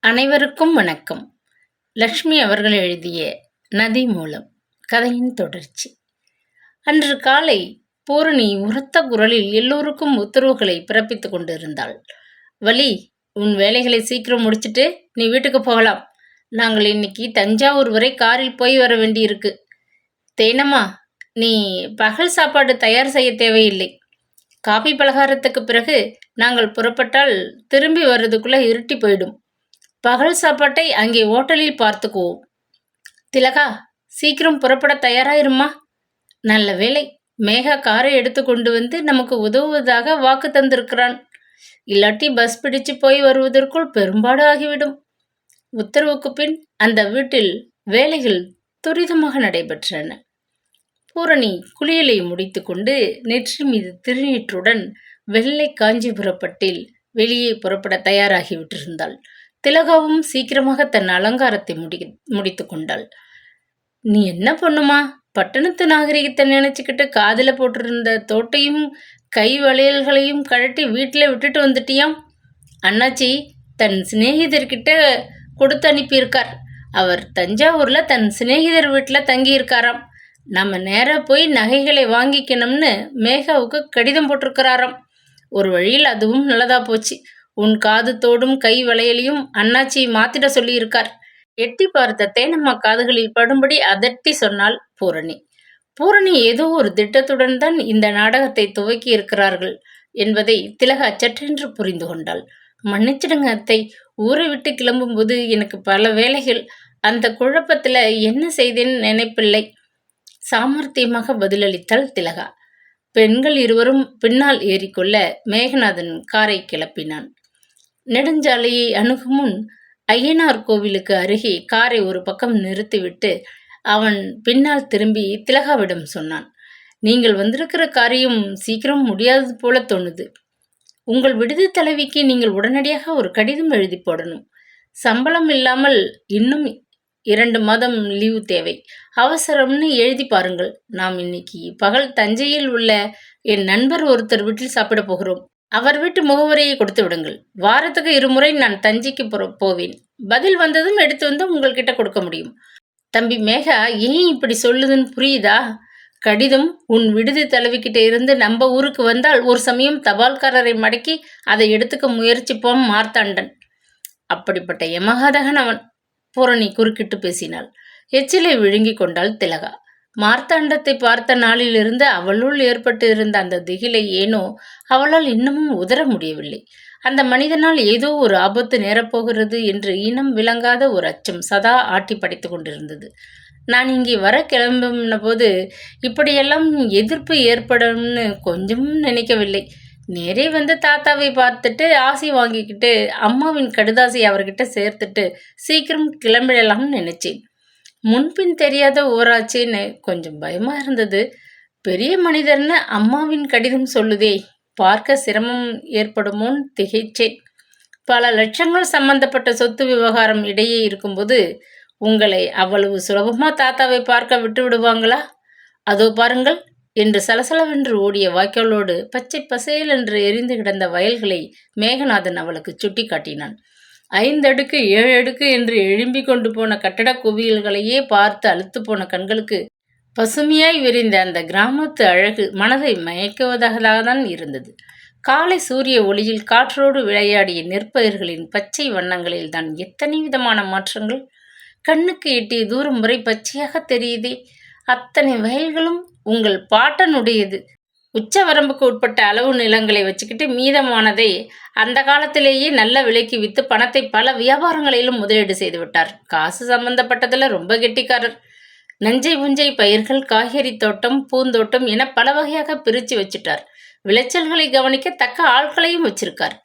அனைவருக்கும் வணக்கம். லக்ஷ்மி அவர்கள் எழுதிய நதி மூலம் கதையின் தொடர்ச்சி. அன்று காலை பூரணி உரத்த குரலில் எல்லோருக்கும் உத்தரவுகளை பிறப்பித்துக் கொண்டிருந்தாள். வலி, உன் வேலைகளை சீக்கிரம் முடிச்சிட்டு நீ வீட்டுக்கு போகலாம். நாங்கள் இன்னைக்கு தஞ்சாவூர் வரை காரில் போய் வர வேண்டியிருக்கு. தேனம்மா, நீ பகல் சாப்பாடு தயார் செய்ய தேவையில்லை. காபி பலகாரத்துக்கு பிறகு நாங்கள் புறப்பட்டால் திரும்பி வர்றதுக்குள்ள இருட்டி போயிடும். பகல் சாப்பாட்டை அங்கே ஓட்டலில் பார்த்துக்குவோம். திலகா, சீக்கிரம் புறப்பட தயாராயிருமா? நல்ல வேளை, மேகா காரை எடுத்து கொண்டு வந்து நமக்கு உதவுவதாக வாக்கு தந்திருக்கிறான். இல்லாட்டி பஸ் பிடிச்சு போய் வருவதற்குள் பெரும்பாடு ஆகிவிடும். உத்தரவுக்கு பின் அந்த வீட்டில் வேலைகள் துரிதமாக நடைபெற்றன. பூரணி குளியலை முடித்து கொண்டு நெற்றி மீது திருநீற்றுடன் வெள்ளை காஞ்சிபுரப்பட்டில் வெளியே புறப்பட தயாராகிவிட்டிருந்தாள். திலகாவும் சீக்கிரமாக தன் அலங்காரத்தை முடித்து கொண்டாள். நீ என்ன பொண்ணுமா, பட்டணத்து நாகரிகத்தை நினைச்சுக்கிட்டு காதில போட்டிருந்த தோட்டையும் கை வளையல்களையும் கழட்டி வீட்டில் விட்டுட்டு வந்துட்டியாம். அண்ணாச்சி தன் சிநேகிதர்கிட்ட கொடுத்து அனுப்பியிருக்கார். அவர் தஞ்சாவூர்ல தன் சிநேகிதர் வீட்டில் தங்கியிருக்காராம். நம்ம நேராக போய் நகைகளை வாங்கிக்கணும்னு மேகாவுக்கு கடிதம் போட்டிருக்கிறாராம். ஒரு வழியில் அதுவும் நல்லதா போச்சு. உன் காது தோடும் கை வளையலையும் அண்ணாச்சியை மாத்திட சொல்லியிருக்கார். எட்டி பார்த்த தேனம்மா காதுகளில் படும்படி அதட்டி சொன்னாள் பூரணி. பூரணி ஏதோ ஒரு திட்டத்துடன் தான் இந்த நாடகத்தை துவக்கி இருக்கிறார்கள் என்பதை திலகா சற்றென்று புரிந்து கொண்டாள். மன்னிச்சிடுங்க அத்தை, ஊரை விட்டு கிளம்பும்போது எனக்கு பல வேலைகள். அந்த குழப்பத்துல என்ன செய்தேன்னு நினைப்பில்லை. சாமர்த்தியமாக பதிலளித்தாள் திலகா. பெண்கள் இருவரும் பின்னால் ஏறிக்கொள்ள மேகநாதன் காரை கிளப்பினான். நெடுஞ்சாலையை அணுகும் முன் ஐயனார் கோவிலுக்கு அருகே காரை ஒரு பக்கம் நிறுத்திவிட்டு அவன் பின்னால் திரும்பி திலகாவிடம் சொன்னான். நீங்கள் வந்திருக்கிற காரியம் சீக்கிரம் முடியாதது போல தோணுது. உங்கள் விடுதி தலைவிக்கு நீங்கள் உடனடியாக ஒரு கடிதம் எழுதி போடணும். சம்பளம் இல்லாமல் இன்னும் 2 மாதம் லீவு தேவை. அவசரம்னு எழுதி பாருங்கள். நாம் இன்னைக்கு பகல் தஞ்சையில் உள்ள என் நண்பர் ஒருத்தர் வீட்டில் சாப்பிட போகிறோம். அவர் வீட்டு முகவரியை கொடுத்து விடுங்கள். வாரத்துக்கு 2 முறை நான் தஞ்சைக்கு போவேன். பதில் வந்ததும் எடுத்து வந்து உங்கள்கிட்ட கொடுக்க முடியும். தம்பி மேகா, ஏன் இப்படி சொல்லுதுன்னு புரியுதா? கடிதம் உன் விடுதி தலைவிக்கிட்ட இருந்து நம்ம ஊருக்கு வந்தால் ஒரு சமயம் தபால்காரரை மடக்கி அதை எடுத்துக்க முயற்சிப்போம் மார்த்தாண்டன். அப்படிப்பட்ட எமகாதகன் அவன். பூரணி குறுக்கிட்டு பேசினாள். எச்சிலை விழுங்கி கொண்டாள் திலகா. மார்த்தாண்டத்தை பார்த்த நாளிலிருந்து அவளுள் ஏற்பட்டு இருந்த அந்த திகிலை ஏனோ அவளால் இன்னமும் உதற முடியவில்லை. அந்த மனிதனால் ஏதோ ஒரு ஆபத்து நேரப்போகிறது என்று இனம் விளங்காத ஒரு அச்சம் சதா ஆட்டி படைத்து கொண்டிருந்தது. நான் இங்கே வர கிளம்பின போது இப்படியெல்லாம் எதிர்ப்பு ஏற்படும்னு கொஞ்சமும் நினைக்கவில்லை. நேரே வந்து தாத்தாவை பார்த்துட்டு ஆசை வாங்கிக்கிட்டு அம்மாவின் கடுதாசை அவர்கிட்ட சேர்த்துட்டு சீக்கிரம் கிளம்பிடலாம்னு நினைச்சேன். முன்பின் தெரியாத ஓராச்சேன்னு கொஞ்சம் பயமா இருந்தது. பெரிய மனிதர்னு அம்மாவின் கடிதம் சொல்லுதே, பார்க்க சிரமம் ஏற்படுமோன்னு திகைச்சேன். பல லட்சங்கள் சம்பந்தப்பட்ட சொத்து விவகாரம் இடையே இருக்கும்போது உங்களை அவ்வளவு சுலபமா தாத்தாவை பார்க்க விட்டு விடுவாங்களா? அதோ பாருங்கள் என்று சலசலவென்று ஓடிய வாய்க்காலோடு பச்சை பசேல் என்று எரிந்து கிடந்த வயல்களை மேகநாதன் அவளுக்கு சுட்டி காட்டினான். 5 அடுக்கு 7 அடுக்கு என்று எழும்பி கொண்டு போன கட்டட குவியல்களையே பார்த்து அழுத்து போன கண்களுக்கு பசுமையாய் விரிந்த அந்த கிராமத்து அழகு மனதை மயக்குவதாகத்தான் இருந்தது. காலை சூரிய ஒளியில் காற்றோடு விளையாடிய நெற்பயிர்களின் பச்சை வண்ணங்களில் தான் எத்தனை விதமான மாற்றங்கள்! கண்ணுக்கு எட்டிய தூரம் வரை பச்சையாக தெரியுதே. அத்தனை வயல்களும் உங்கள் பாட்டனுடையது. உச்ச வரம்புக்கு உட்பட்ட அளவு நிலங்களை வச்சுக்கிட்டு மீதமானதை அந்த காலத்திலேயே நல்ல விலைக்கு விற்று பணத்தை பல வியாபாரங்களிலும் முதலீடு செய்து விட்டார். காசு சம்பந்தப்பட்டதில் ரொம்ப கெட்டிக்காரர். நஞ்சை புஞ்சை பயிர்கள், காய்கறி தோட்டம், பூந்தோட்டம் என பல வகையாக பிரித்து வச்சுட்டார். விளைச்சல்களை கவனிக்க தக்க ஆட்களையும் வச்சிருக்கார்.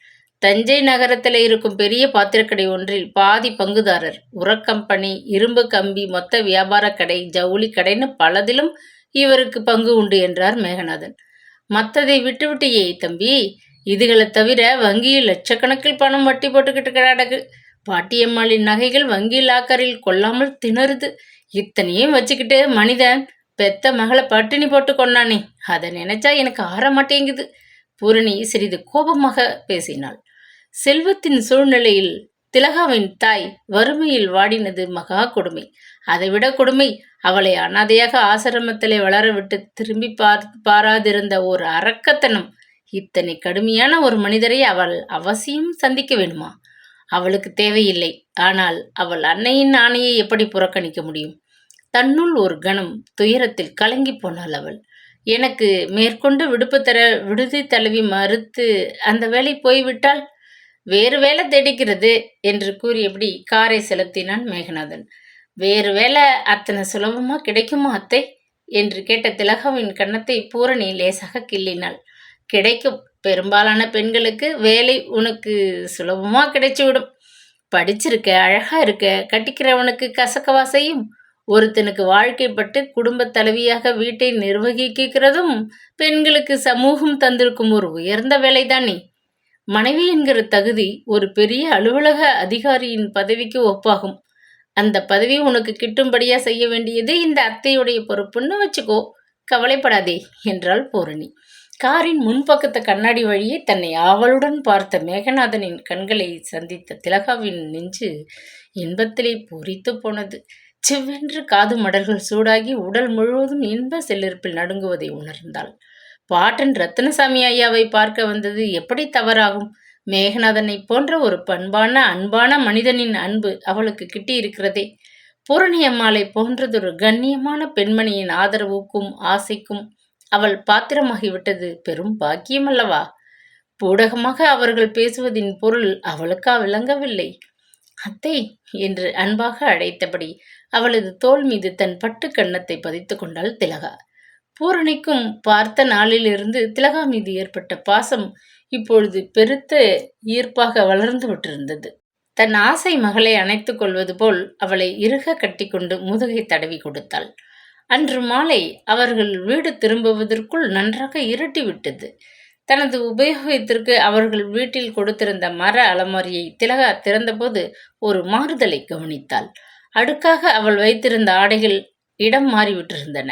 தஞ்சை நகரத்தில் இருக்கும் பெரிய பாத்திரக்கடை ஒன்றில் பாதி பங்குதாரர். உரக்கம்பெனி, இரும்பு கம்பி, மொத்த வியாபார கடை, ஜவுளி கடைன்னு பலதிலும் இவருக்கு பங்கு உண்டு என்றார் மேகநாதன். மற்றதை விட்டுவிட்டியே தம்பி, இதுகளை தவிர வங்கியில் லட்சக்கணக்கில் பணம் வட்டி போட்டுக்கிட்டு கிடக்கு. பாட்டியம்மாளின் நகைகள் வங்கி லாக்கரில் கொள்ளாமல் திணறுது. இத்தனையும் வச்சுக்கிட்டு மனிதன் பெத்த மகளை பட்டினி போட்டு கொண்டானே, அதை நினைச்சா எனக்கு ஆற மாட்டேங்குது. பூரணி சிறிது கோபமாக பேசினாள். செல்வத்தின் சூழ்நிலையில் திலகாவின் தாய் வறுமையில் வாடினது மகா கொடுமை. அதைவிட கொடுமை, அவளை அனாதையாக ஆசிரமத்திலே வளரவிட்டு திரும்பி பாராதிருந்த ஒரு அரக்கத்தனம். இத்தனை கடுமையான ஒரு மனிதரை அவள் அவசியம் சந்திக்க வேண்டுமா? அவளுக்கு தேவையில்லை. ஆனால் அவள் அன்னையின் ஆணையை எப்படி புறக்கணிக்க முடியும்? தன்னுள் ஒரு கணம் துயரத்தில் கலங்கி போனாள் அவள். எனக்கு மேற்கொண்டு விடுப்பு தர விடுதி தழுவி மறுத்து அந்த வேலை போய்விட்டால் வேறு வேலை தேடிக்கிறது என்று கூறியபடி காரை செலுத்தினான் மேகநாதன். வேறு வேலை அத்தனை சுலபமா கிடைக்குமா அத்தை என்று கேட்ட திலகாவின் கன்னத்தை பூரணி லேசாக கிள்ளினாள். கிடைக்கும். பெரும்பாலான பெண்களுக்கு வேலை உனக்கு சுலபமா கிடைச்சுவிடும். படிச்சிருக்க, அழகா இருக்க, கட்டிக்கிறவனுக்கு கசக்கவா செய்யும்? ஒருத்தனுக்கு வாழ்க்கைப்பட்டு குடும்ப தலைவியாக வீட்டை நிர்வகிக்கிறதும் பெண்களுக்கு சமூகம் தந்திருக்கும் ஒரு உயர்ந்த வேலைதானே. மனைவி என்கிற தகுதி ஒரு பெரிய அலுவலக அதிகாரியின் பதவிக்கு ஒப்பாகும். அந்த பதவி உனக்கு கிட்டும்படியா செய்ய வேண்டியது இந்த அத்தையுடைய பொறுப்புன்னு வச்சுக்கோ. கவலைப்படாதே என்றாள் பூரணி. காரின் முன்பக்கத்து கண்ணாடி வழியே தன்னை ஆவலுடன் பார்த்த மேகநாதனின் கண்களை சந்தித்த திலகாவின் நெஞ்சு இன்பத்திலே பூரித்து போனது. சிவ்வென்று காது மடல்கள் சூடாகி உடல் முழுவதும் இன்ப செல்லிருப்பில் நடுங்குவதை உணர்ந்தாள். பாட்டன் ரத்தினசாமி ஐயாவை பார்க்க வந்தது எப்படி தவறாகும்? மேகநாதனை போன்ற ஒரு பண்பான அன்பான மனிதனின் அன்பு அவளுக்கு கிட்டியிருக்கிறதே. பூரணி அம்மாளை போன்றதொரு கண்ணியமான பெண்மணியின் ஆதரவுக்கும் ஆசைக்கும் அவள் பாத்திரமாகிவிட்டது பெரும் பாக்கியமல்லவா? பூடகமாக அவர்கள் பேசுவதின் பொருள் அவளுக்கா விளங்கவில்லை. அத்தை என்று அன்பாக அழைத்தபடி அவளது தோள் மீது தன் பட்டு கன்னத்தை பதித்து கொண்டாள் திலகா. பூரணிக்கும் பார்த்த நாளிலிருந்து திலகா மீது ஏற்பட்ட பாசம் இப்பொழுது பெருத்த ஈர்ப்பாக வளர்ந்து விட்டிருந்தது. தன் ஆசை மகளை அணைத்துக் கொள்வது போல் அவளை இறுக கட்டி கொண்டு முதுகை தடவி கொடுத்தாள். அன்று மாலை அவர்கள் வீடு திரும்புவதற்குள் நன்றாக இருட்டிவிட்டது. தனது உபயோகத்திற்கு அவர்கள் வீட்டில் கொடுத்திருந்த மர அலமாரியை திலகா திறந்தபோது ஒரு மாறுதலை கவனித்தாள். அடுக்காக அவள் வைத்திருந்த ஆடைகள் இடம் மாறிவிட்டிருந்தன.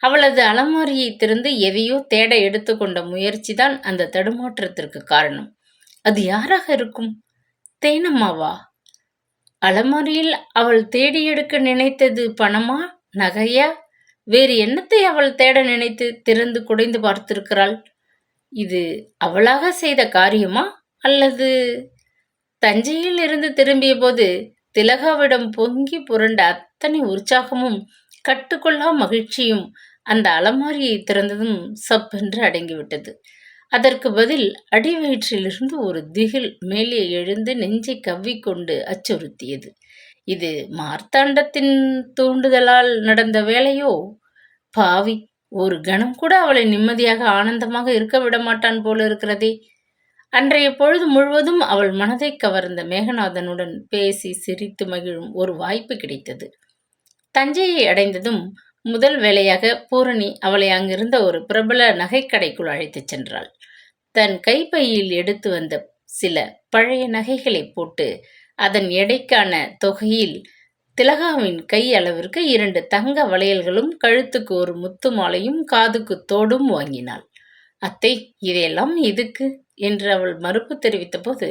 அவளது அலமாரியை திறந்து எதையோ தேட எடுத்துக்கொண்ட முயற்சிதான் அந்த தடுமாற்றத்திற்கு காரணம். அது யாராக இருக்கும்? தேனம்மாவா? அலமாரியில் அவள் தேடி எடுக்க நினைத்தது பணமா, நகையா? வேறு என்னத்தை அவள் தேட நினைத்து திறந்து குடைந்து பார்த்திருக்கிறாள்? இது அவளாக செய்த காரியமா, அல்லது? தஞ்சையில் இருந்து திரும்பிய போது திலகாவிடம் பொங்கி புரண்ட அத்தனை உற்சாகமும் கட்டுக்கொள்ளா மகிழ்ச்சியும் அந்த அலமாரியை திறந்ததும் சப்பென்று அடங்கிவிட்டது. அதற்கு பதில் அடிவயிற்றிலிருந்து ஒரு திகில் மேலே எழுந்து நெஞ்சை கவ்விக்கொண்டு அச்சுறுத்தியது. இது மார்த்தாண்டத்தின் தூண்டுதலால் நடந்த வேலையோ? பாவி, ஒரு கணம் கூட அவளை நிம்மதியாக ஆனந்தமாக இருக்க விடமாட்டான் போல இருக்கிறதே. அன்றைய பொழுது முழுவதும் அவள் மனதை கவர்ந்த மேகநாதனுடன் பேசி சிரித்து மகிழும் ஒரு வாய்ப்பு கிடைத்தது. தஞ்சையை அடைந்ததும் முதல் வேளையாக பூரணி அவளை அங்கிருந்த ஒரு பிரபல நகைக்கடைக்குள் அழைத்துச் சென்றாள். தன் கைப்பையில் எடுத்து வந்த சில பழைய நகைகளை போட்டு அதன் எடைக்கான தொகையில் திலகாவின் கை அளவிற்கு 2 தங்க வளையல்களும் கழுத்துக்கு ஒரு முத்து மாலையும் காதுக்கு தோடும் வாங்கினாள். அத்தை, இதையெல்லாம் எதுக்கு என்று அவள் மறுப்பு தெரிவித்த போது,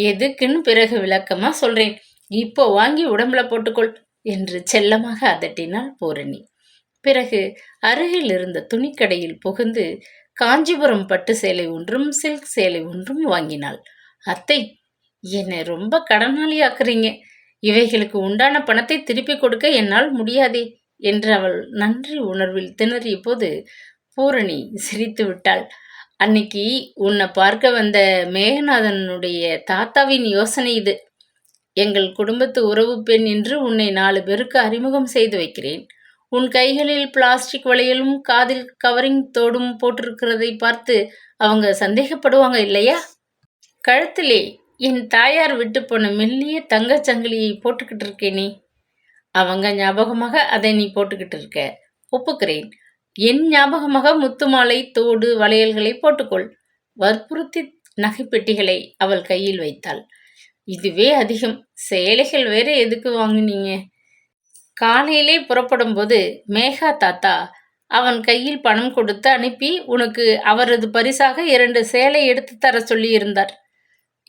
எதுக்குன்னு பிறகு விளக்கமா சொல்றேன், இப்போ வாங்கி உடம்புல போட்டுக்கொள் என்று செல்லமாக அதட்டினாள் பூரணி. பிறகு அருகில் இருந்த துணிக்கடையில் புகுந்து காஞ்சிபுரம் பட்டு சேலை ஒன்றும் சில்க் சேலை ஒன்றும் வாங்கினாள். அத்தை, என்னை ரொம்ப கடனாளியாக்குறீங்க. இவைகளுக்கு உண்டான பணத்தை திருப்பி கொடுக்க என்னால் முடியாதே என்று அவள் நன்றி உணர்வில் திணறிய போது பூரணி சிரித்து விட்டாள். அன்னைக்கு உன்னை பார்க்க வந்த மேகநாதனுடைய தாத்தாவின் யோசனை இது. எங்கள் குடும்பத்து உறவு பெண் என்று உன்னை 4 பேருக்கு அறிமுகம் செய்து வைக்கிறேன். உன் கைகளில் பிளாஸ்டிக் வளையலும் காதில் கவரிங் தோடும் போட்டிருக்கிறதை பார்த்து அவங்க சந்தேகப்படுவாங்க இல்லையா? கழுத்திலே என் தாயார் விட்டு போன மெல்லிய தங்கச் சங்கிலியை போட்டுக்கிட்டு இருக்கேனே, அவங்க ஞாபகமாக அதை நீ போட்டுக்கிட்டு இருக்க. ஒப்புக்கிறேன். என் ஞாபகமாக முத்து மாலை, தோடு, வளையல்களை போட்டுக்கொள். வற்புறுத்தி நகைப்பெட்டிகளை அவள் கையில் வைத்தாள். இதுவே அதிகம். சேலைகள் வேற எதுக்கு வாங்கினீங்க? காலையிலே புறப்படும் போது மேகா தாத்தா அவன் கையில் பணம் கொடுத்து அனுப்பி உனக்கு அவரது பரிசாக 2 சேலை எடுத்து தர சொல்லி இருந்தார்.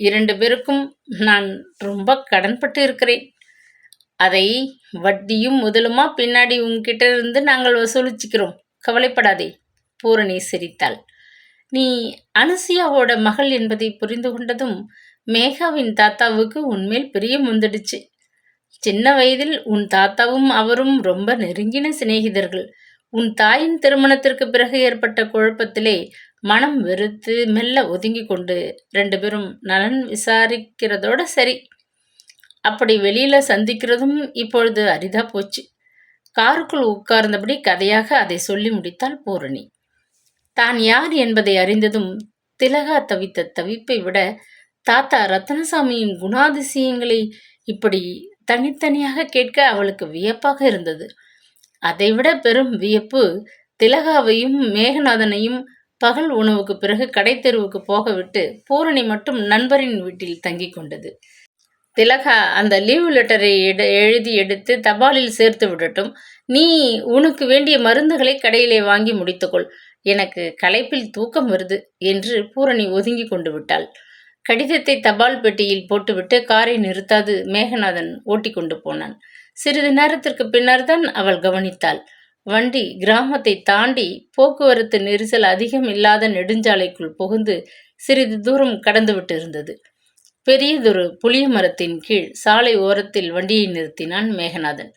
2 பேருக்கும் நான் ரொம்ப கடன்பட்டு இருக்கிறேன். அதை வட்டியும் முதலுமா பின்னாடி உன்கிட்ட இருந்து நாங்கள் வசூலிச்சுக்கிறோம். கவலைப்படாதே." பூரணி சிரித்தாள். "நீ அனுசுயாவோட மகள் என்பதை புரிந்து கொண்டதும் மேகாவின் தாத்தாவுக்கு உன்மேல் பிரியம் வந்துடுச்சு. சின்ன வயதில் உன் தாத்தாவும் அவரும் ரொம்ப நெருங்கின சிநேகிதர்கள். உன் தாயின் திருமணத்திற்கு பிறகு ஏற்பட்ட குழப்பத்திலே மனம் வெறுத்து மெல்ல ஒதுங்கி கொண்டு 2 பேரும் நலன் விசாரிக்கிறதோட சரி. அப்படி வெளியில சந்திக்கிறதும் இப்பொழுது அரிதா போச்சு." காருக்குள் உட்கார்ந்தபடி கதையாக அதை சொல்லி முடித்தாள் பூரணி. தான் யார் என்பதை அறிந்ததும் திலகா தவித்த தவிப்பை விட தாத்தா ரத்னசாமியின் குணாதிசயங்களை இப்படி தனித்தனியாக கேட்க அவளுக்கு வியப்பாக இருந்தது. அதைவிட பெரும் வியப்பு திலகாவையும் மேகநாதனையும் பகல் உணவுக்கு பிறகு கடைத்தெருவுக்கு போகவிட்டு பூரணி மட்டும் நண்பரின் வீட்டில் தங்கி கொண்டது. திலகா அந்த லீவ் லெட்டரை எழுதி எடுத்து தபாலில் சேர்த்து விடட்டும். நீ உனக்கு வேண்டிய மருந்துகளை கடையிலே வாங்கி முடித்துக்கொள். எனக்கு களைப்பில் தூக்கம் வருது என்று பூரணி ஒதுங்கி கொண்டு விட்டாள். கடிதத்தை தபால் பெட்டியில் போட்டுவிட்டு காரை நிறுத்தாது மேகநாதன் ஓட்டி கொண்டு போனான். சிறிது நேரத்திற்கு பின்னர் தான் அவள் கவனித்தாள். வண்டி கிராமத்தை தாண்டி போக்குவரத்து நெரிசல் அதிகம் இல்லாத நெடுஞ்சாலைக்குள் புகுந்து சிறிது தூரம் கடந்துவிட்டு இருந்தது. பெரியதொரு புளிய மரத்தின் கீழ் சாலை ஓரத்தில் வண்டியை நிறுத்தினான் மேகநாதன்.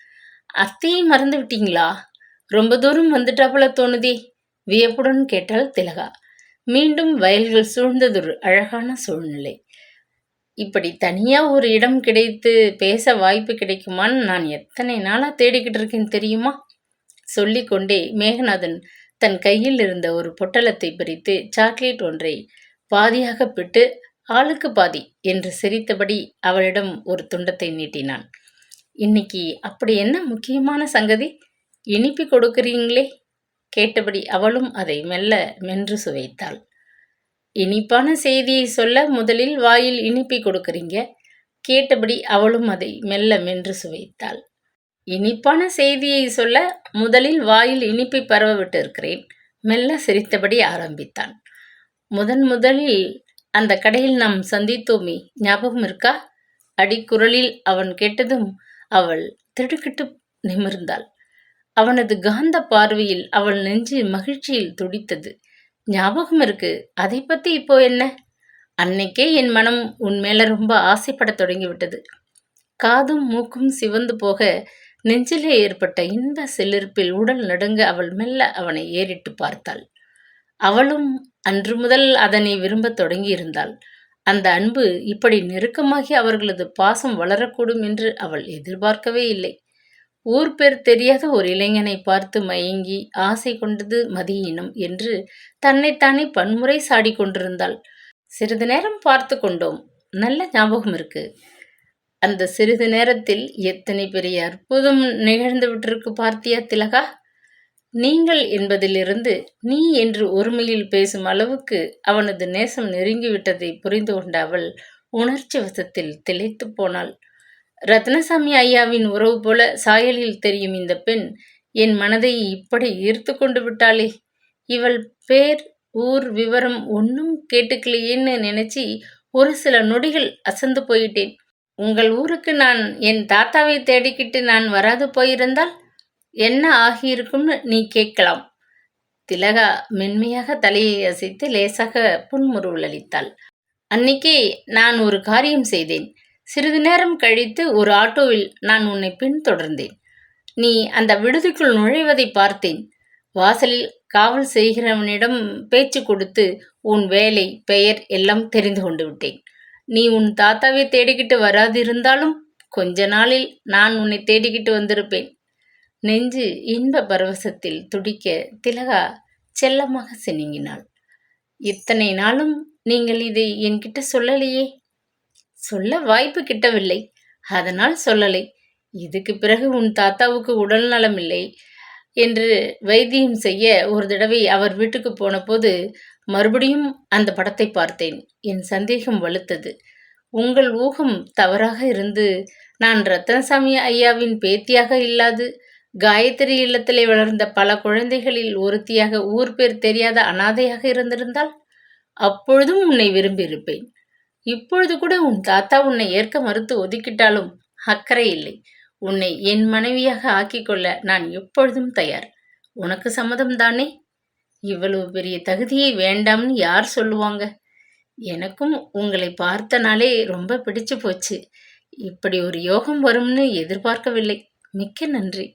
"அத்தையை மறந்து விட்டீங்களா? ரொம்ப தூரம் வந்துட்டாப்புல தோணுதே?" வியப்புடன் கேட்டாள் திலகா. மீண்டும் வயல்கள் சூழ்ந்ததொரு அழகான சூழ்நிலை. இப்படி தனியா ஒரு இடம் கிடைத்து பேச வாய்ப்பு கிடைக்குமான்னு நான் எத்தனை நாளா தேடிக்கிட்டு இருக்கேன் தெரியுமா? சொல்லிக்கொண்டே மேகநாதன் தன் கையில் இருந்த ஒரு பொட்டலத்தை பிரித்து சாக்லேட் ஒன்றை பாதியாக பிட்டு ஆளுக்கு பாதி என்று சிரித்தபடி அவளிடம் ஒரு துண்டத்தை நீட்டினான். "இன்னைக்கு அப்படி என்ன முக்கியமான சங்கதி? இனிப்பி கொடுக்கிறீங்களே?" கேட்டபடி அவளும் அதை மெல்ல மென்று சுவைத்தாள். "இனிப்பான செய்தியை சொல்ல முதலில் வாயில் இனிப்பி கொடுக்குறீங்க." கேட்டபடி அவளும் அதை மெல்ல மென்று சுவைத்தாள். "இனிப்பான செய்தியை சொல்ல முதலில் வாயில் இனிப்பை பரவ விட்டு இருக்கிறேன்." மெல்ல சிரித்தபடி ஆரம்பித்தான். முதலில் அந்த கடையில் நாம் சந்தித்தோமே, ஞாபகம் இருக்கா?" அடிக்குரலில் அவன் கேட்டதும் அவள் திடுக்கிட்டு நிமிர்ந்தாள். அவனது காந்த பார்வையில் அவள் நெஞ்சு மகிழ்ச்சியில் துடித்தது. "ஞாபகம் இருக்கு. அதை பத்தி இப்போ என்ன? அன்னைக்கே என் மனம் உன் மேல ரொம்ப ஆசைப்பட தொடங்கிவிட்டது." காதும் மூக்கும் சிவந்து போக நெஞ்சிலே ஏற்பட்ட இன்ப சிலிர்ப்பில் உடல் நடுங்க அவள் மெல்ல அவனை ஏறிட்டு பார்த்தாள். அவளும் அன்று முதல் அதனை விரும்பத் தொடங்கியிருந்தாள். அந்த அன்பு இப்படி நெருக்கமாகி அவர்களது பாசம் வளரக்கூடும் என்று அவள் எதிர்பார்க்கவே இல்லை. ஊர் பேர் தெரியாத ஒரு இளைஞனை பார்த்து மயங்கி ஆசை கொண்டது மதியினம் என்று தன்னைத்தானே பன்முறை சாடி கொண்டிருந்தாள். சிறிது நேரம் பார்த்து கொண்டோம். நல்ல ஞாபகம் இருக்கு. அந்த சிறிது நேரத்தில் எத்தனை பெரிய அற்புதம் நிகழ்ந்து விட்டிருக்கு பார்த்தியா திலகா? நீங்கள் என்பதிலிருந்து நீ என்று ஒருமையில் பேசும் அளவுக்கு அவனது நேசம் நெருங்கிவிட்டதை புரிந்து கொண்ட அவள் உணர்ச்சி வசத்தில் திளைத்து போனாள். ரத்னசாமி ஐயாவின் உறவு போல சாயலில் தெரியும் இந்த பெண் என் மனதை இப்படி ஈர்த்து கொண்டு விட்டாளே. இவள் பேர் ஊர் விவரம் ஒன்றும் கேட்டுக்கலையேன்னு நினைச்சி ஒரு சில நொடிகள் அசந்து போயிட்டேன். உங்கள் ஊருக்கு நான் என் தாத்தாவை தேடிக்கிட்டு நான் வராது போயிருந்தால் என்ன ஆகியிருக்கும்னு நீ கேட்கலாம். திலகா மென்மையாக தலையை அசைத்து லேசாக புன்முறுவல் அளித்தாள். அன்னைக்கே நான் ஒரு காரியம் செய்தேன். சிறிது நேரம் கழித்து ஒரு ஆட்டோவில் நான் உன்னை பின்தொடர்ந்தேன். நீ அந்த விடுதிக்குள் நுழைவதை பார்த்தேன். வாசலில் காவல் செய்கிறவனிடம் பேச்சு கொடுத்து உன் வேலை பெயர் எல்லாம் தெரிந்து கொண்டு விட்டேன். நீ உன் தாத்தாவை தேடிக்கிட்டு வராதிருந்தாலும் கொஞ்ச நாளில் நான் உன்னை தேடிக்கிட்டு வந்திருப்பேன். நெஞ்சு இன்ப பரவசத்தில் துடிக்க திலகா செல்லமாக சினுங்கினாள். இத்தனை நாளும் நீங்கள் இதை என்கிட்ட சொல்லலையே. சொல்ல வாய்ப்பு கிட்டவில்லை, அதனால் சொல்லலை. இதுக்கு பிறகு உன் தாத்தாவுக்கு உடல் நலம் இல்லை என்று வைத்தியம் செய்ய ஒரு தடவை அவர் வீட்டுக்கு போன போது மறுபடியும் அந்த படத்தை பார்த்தேன். என் சந்தேகம் வலுத்தது. உங்கள் ஊகம் தவறாக இருந்து நான் ரத்னசாமி ஐயாவின் பேத்தியாக இல்லாது காயத்ரி இல்லத்திலே வளர்ந்த பல குழந்தைகளில் ஒருத்தியாக ஊர் பேர் தெரியாத அனாதையாக இருந்திருந்தால் அப்பொழுதும் உன்னை விரும்பியிருப்பேன். இப்பொழுது கூட உன் தாத்தா உன்னை ஏற்க மறுத்து ஒதுக்கிட்டாலும் அக்கறை இல்லை. உன்னை என் மனைவியாக ஆக்கிக்கொள்ள நான் எப்பொழுதும் தயார். உனக்கு சம்மதம் தானே? இவ்வளவு பெரிய தகுதியை வேண்டாம்னு யார் சொல்லுவாங்க? எனக்கும் உங்களை பார்த்த நாளே ரொம்ப பிடிச்சு போச்சு. இப்படி ஒரு யோகம் வரும்னு எதிர்பார்க்கவில்லை. மிக்க நன்றி.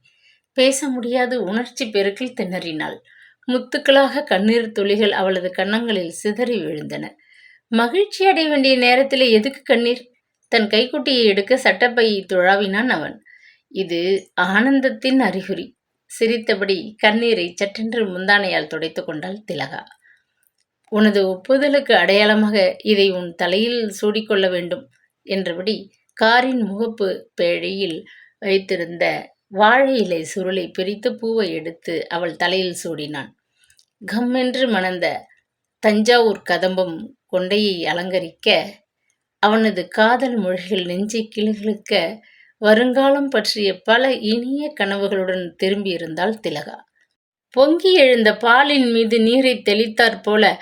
பேச முடியாது உணர்ச்சி பெருக்கில் திணறினாள். முத்துக்களாக கண்ணீர் துளிகள் அவளது கன்னங்களில் சிதறி விழுந்தன. மகிழ்ச்சி அடைய வேண்டிய நேரத்தில் எதுக்கு கண்ணீர்? தன் கைக்குட்டியை எடுக்க சட்டப்பையை துழாவினான் அவன். இது ஆனந்தத்தின் அறிகுறி. சிரித்தபடி கண்ணீரை சட்டென்று முந்தானையால் துடைத்து கொண்டாள் திலகா. உனது ஒப்புதலுக்கு அடையாளமாக இதை உன் தலையில் சூடிக்கொள்ள வேண்டும் என்றபடி காரின் முகப்பு பேழையில் வைத்திருந்த வாழை இலை சுருளை பிரித்து பூவை எடுத்து அவள் தலையில் சூடினான். கம்மென்று மணந்த தஞ்சாவூர் கதம்பம் கொண்டையை அலங்கரிக்க, அவனது காதல் மொழிகள் நெஞ்சை கிளுகிழுக்க, வருங்காலம் பற்றிய பல இனிய கனவுகளுடன் திரும்பியிருந்தாள் திலகா. பொங்கி எழுந்த பாலின் மீது நீரை தெளித்தாற்போல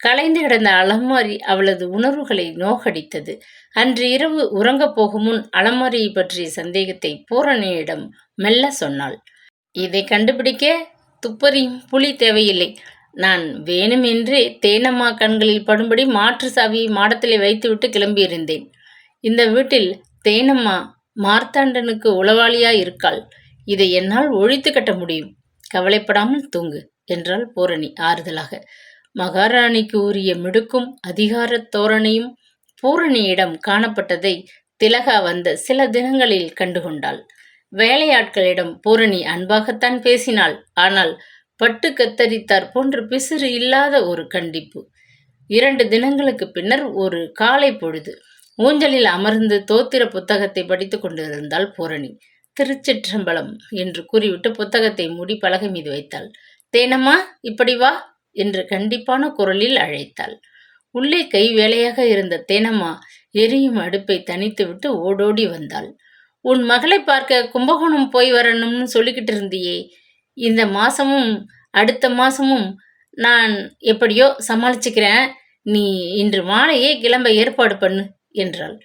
கலைந்து கிடந்த அலமாரி அவளது உணர்வுகளை நோகடித்தது. அன்று இரவு உறங்கப் போகும் முன் அலமாரியை பற்றிய சந்தேகத்தை பூரணியிடம் மெல்ல சொன்னாள். இதை கண்டுபிடிக்க துப்பறியும் புலி தேவையில்லை. நான் வேணுமென்றே தேனம்மா கண்களில் படும்படி மாற்று சாவியை மாடத்திலே வைத்துவிட்டு கிளம்பியிருந்தேன். இந்த வீட்டில் தேனம்மா மார்த்தாண்டனுக்கு உளவாளியாய் இருக்காள். இதை என்னால் ஒழித்து கட்ட முடியும். கவலைப்படாமல் தூங்கு என்றாள் பூரணி ஆறுதலாக. மகாராணிக்கு உரிய மிடுக்கும் அதிகார தோரணையும் பூரணியிடம் காணப்பட்டதை திலகா வந்த சில தினங்களில் கண்டுகொண்டாள். வேலையாட்களிடம் பூரணி அன்பாகத்தான் பேசினாள். ஆனால் பட்டு கத்தரித்தார் போன்று பிசிறு இல்லாத ஒரு கண்டிப்பு. 2 தினங்களுக்கு பின்னர் ஒரு காலை பொழுது ஊஞ்சலில் அமர்ந்து தோத்திர புத்தகத்தை படித்து கொண்டிருந்தாள் பூரணி. திருச்சிற்றம்பலம் என்று கூறிவிட்டு புத்தகத்தை மூடி பலகை மீது வைத்தாள். தேனம்மா, இப்படி வா என்று கண்டிப்பான குரலில் அழைத்தாள். உள்ளே கை வேலையாக இருந்த தேனம்மா எரியும் அடுப்பை தனித்துவிட்டு ஓடோடி வந்தாள். உன் மகளை பார்க்க கும்பகோணம் போய் வரணும்னு சொல்லிக்கிட்டு இருந்தியே, இந்த மாசமும் அடுத்த மாசமும் நான் எப்படியோ சமாளிச்சுக்கிறேன். நீ இன்று மாலையே கிளம்ப ஏற்பாடு பண்ணு என்றாள்.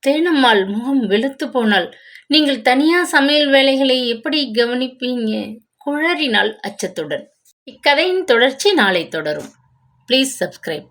தேனம்மாள் முகம் வெளுத்து போனாள். நீங்கள் தனியா சமையல் வேலைகளை எப்படி கவனிப்பீங்க? குழறினாள் அச்சத்துடன். இக்கதையின் தொடர்ச்சி நாளை தொடரும். Please subscribe.